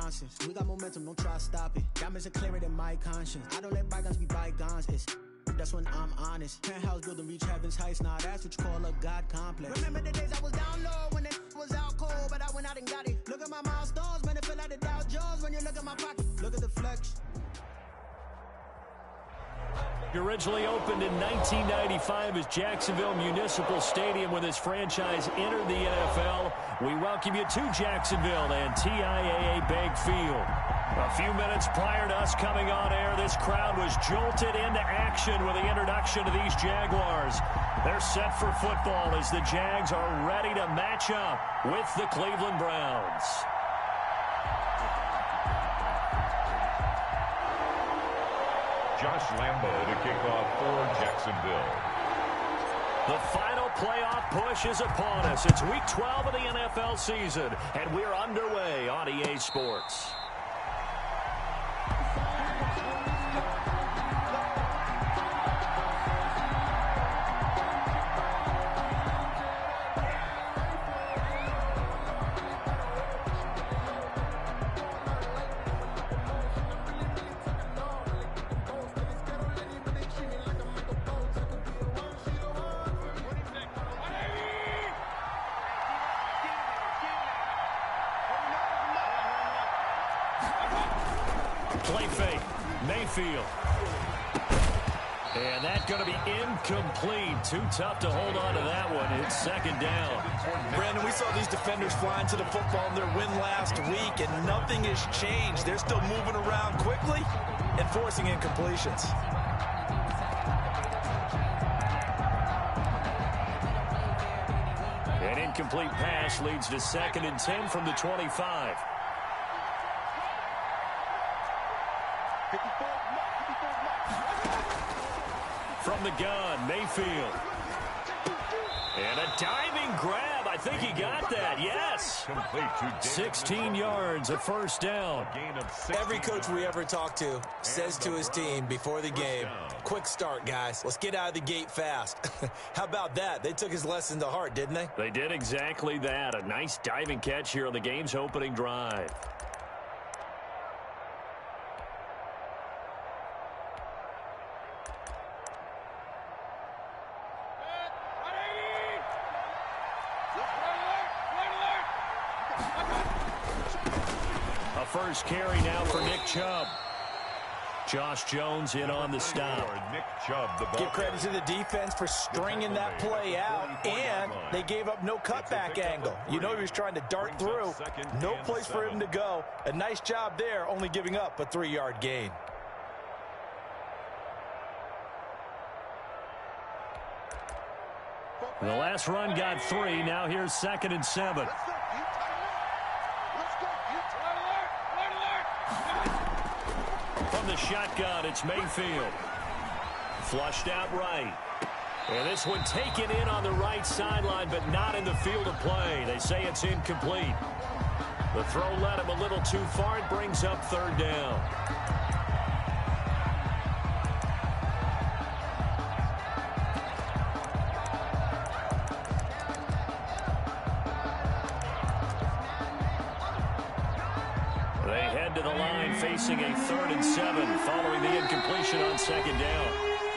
nonsense. We got momentum, don't try to stop it. Diamonds are clearer than my conscience. I don't let bygones be bygones. That's when I'm honest. Penthouse building, reach heaven's heights. Nah, that's what you call a God complex. Remember the days I was down low when it was out cold, but I went out and got it. Look at my milestones, man, it feel like the Dow Jones when you look at my pocket. Look at the flex. Originally opened in 1995 as Jacksonville Municipal Stadium when this franchise entered the NFL. We welcome you to Jacksonville and TIAA Bank Field. A few minutes prior to us coming on air, this crowd was jolted into action with the introduction to these Jaguars. They're set for football as the Jags are ready to match up with the Cleveland Browns. Josh Lambo to kick off for Jacksonville. The final playoff push is upon us. It's week 12 of the NFL season, and we're underway on EA Sports. Play fake. Mayfield. And that's going to be incomplete. Too tough to hold on to that one. It's second down. Brandon, we saw these defenders flying to the football in their win last week, and nothing has changed. They're still moving around quickly and forcing incompletions. An incomplete pass leads to 2nd and 10 from the 25. From the gun, Mayfield. And a diving grab. I think he got that. Yes. 16 yards, a first down. Every coach we ever talk to says to his team before the game, quick start, guys. Let's get out of the gate fast. How about that? They took his lesson to heart, didn't they? They did exactly that. A nice diving catch here on the game's opening drive. First carry now for Nick Chubb. Josh Jones in on the stop. Nick Chubb, the ball. Give credit to the defense for stringing that play out, and they gave up no cutback angle. You know he was trying to dart through. No place for him to go. A nice job there, only giving up a 3-yard gain. The last run got 3. Now here's 2nd and 7. From the shotgun, it's Mayfield. Flushed out right. And this one taken in on the right sideline, but not in the field of play. They say it's incomplete. The throw led him a little too far. It brings up 3rd down. They head to the line facing a 3rd and 7 following the incompletion on 2nd down.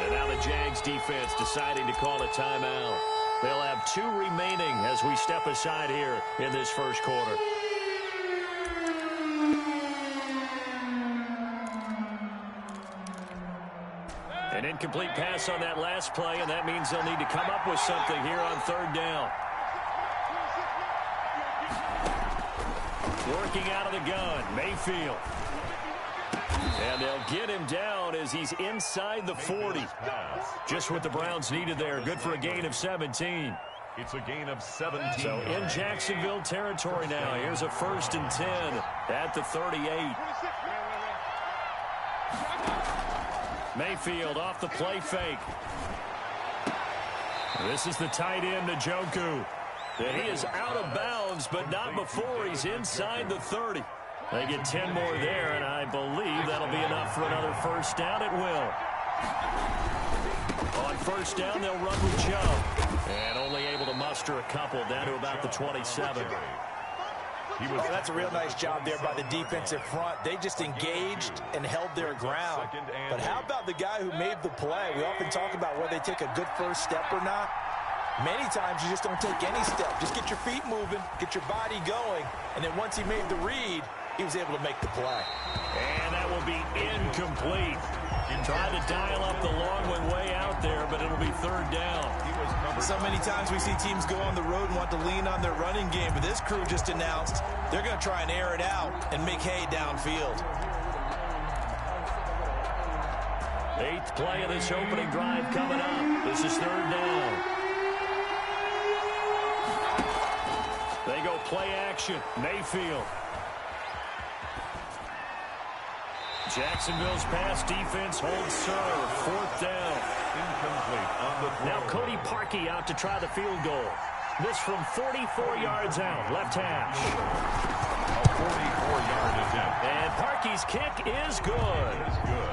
And now the Jags defense deciding to call a timeout. They'll have 2 remaining as we step aside here in this first quarter. An incomplete pass on that last play, and that means they'll need to come up with something here on 3rd down. Working out of the gun, Mayfield. And they'll get him down as he's inside the 40. Just what the Browns needed there. Good for a gain of 17. It's a gain of 17. So in Jacksonville territory now. Here's a 1st and 10 at the 38. Mayfield off the play fake. This is the tight end, Njoku. And he is out of bounds, but not before he's inside the 30. They get 10 more there, and I believe that'll be enough for another first down. It will. On first down, they'll run with Chubb. And only able to muster a couple down to about the 27. Oh, that's a real nice job there by the defensive front. They just engaged and held their ground. But how about the guy who made the play? We often talk about whether they take a good first step or not. Many times you just don't take any step. Just get your feet moving, get your body going, and then once he made the read, he was able to make the play. And that will be incomplete. Tried to dial up the long one way out there, but it'll be third down. So many times we see teams go on the road and want to lean on their running game, but this crew just announced they're going to try and air it out and make hay downfield. 8th play of this opening drive coming up. This is third down. They go play action. Mayfield. Jacksonville's pass defense holds serve. 4th down. Incomplete on the throw. Now Cody Parkey out to try the field goal. This from 44 yards out, left hash. A 44-yard attempt. And Parkey's kick is good.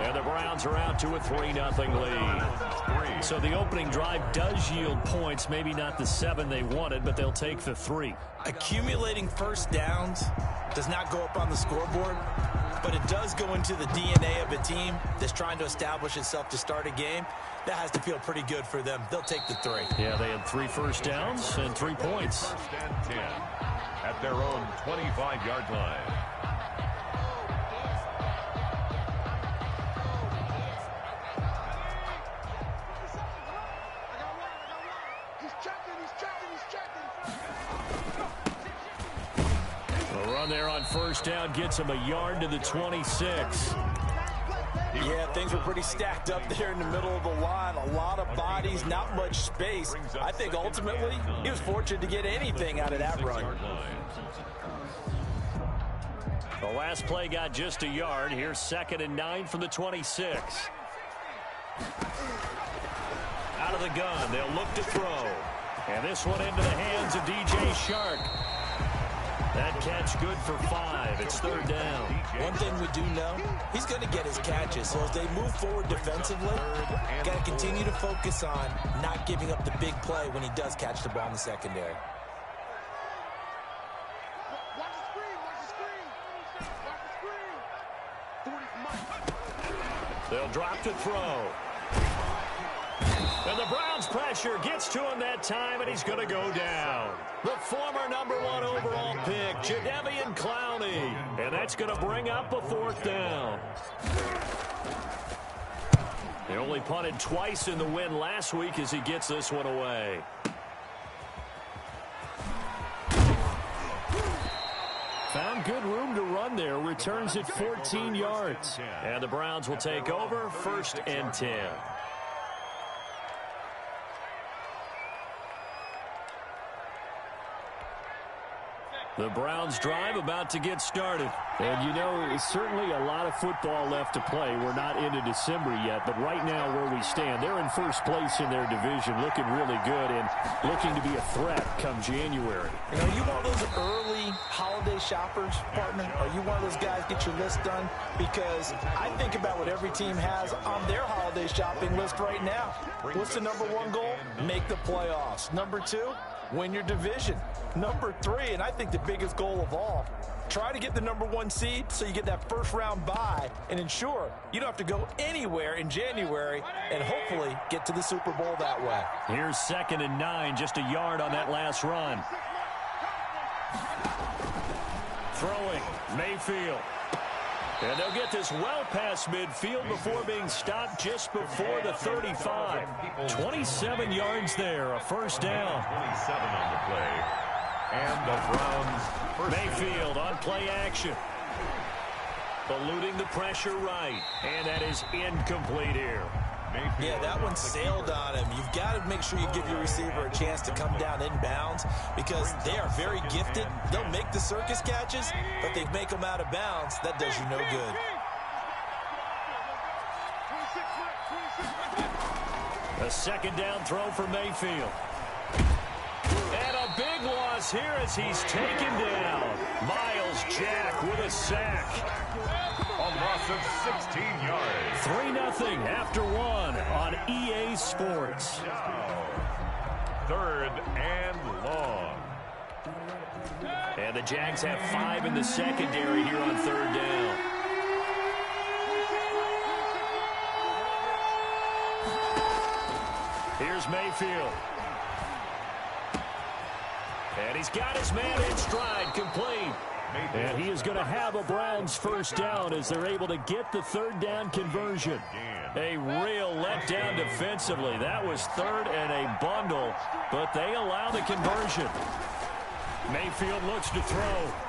And the Browns are out to a 3-0 lead. So the opening drive does yield points, maybe not the 7 they wanted, but they'll take the 3. Accumulating first downs does not go up on the scoreboard, but it does go into the DNA of a team that's trying to establish itself to start a game. That has to feel pretty good for them. They'll take the 3. Yeah, they had 3 first downs and 3 points. 1st and 10 at their own 25-yard line. The run there on first down gets him a yard to the 26. Yeah, things were pretty stacked up there in the middle of the line. A lot of bodies, not much space. I think ultimately he was fortunate to get anything out of that run. The last play got just a yard. Here's 2nd and 9 from the 26. Out of the gun, they'll look to throw. And this one into the hands of DJ Shark. That catch good for 5. It's 3rd down. One thing we do know, he's going to get his catches. So as they move forward defensively, got to continue to focus on not giving up the big play when he does catch the ball in the secondary. They'll drop to throw. And the Browns pressure gets to him that time, and he's going to go down. The former #1 overall pick, Jadeveon Clowney. And that's going to bring up a 4th down. They only punted twice in the win last week as he gets this one away. Found good room to run there. Returns at 14 yards. And the Browns will take over 1st and 10. The Browns drive about to get started. And, you know, certainly a lot of football left to play. We're not into December yet, but right now where we stand, they're in first place in their division, looking really good and looking to be a threat come January. You know, you one of those early holiday shoppers, partner? Are you one of those guys get your list done? Because I think about what every team has on their holiday shopping list right now. What's the #1 goal? Make the playoffs. #2, win your division. #3, and I think the biggest goal of all, try to get the #1 seed so you get that first round bye and ensure you don't have to go anywhere in January and hopefully get to the Super Bowl that way. Here's 2nd and 9, just a yard on that last run. Throwing, Mayfield. And they'll get this well past midfield before being stopped just before the 35. 27 yards there, a 1st down. 27 on the play. And the Browns first. Mayfield on play action. Eluding the pressure right. And that is incomplete here. Mayfield. Yeah, that one sailed on him. You've got to make sure you give your receiver a chance to come down inbounds because they are very gifted. They'll make the circus catches, but they make them out of bounds. That does you no good. A 2nd down throw for Mayfield. And a big loss here as he's taken down. Miles Jack with a sack. A loss of 16 yards. 3-0 after 1 on EA Sports. 3rd and long. And the Jags have 5 in the secondary here on 3rd down. Here's Mayfield. And he's got his man in stride, complete. And he is going to have a Browns first down as they're able to get the 3rd down conversion. A real letdown defensively. That was 3rd and a bundle, but they allow the conversion. Mayfield looks to throw.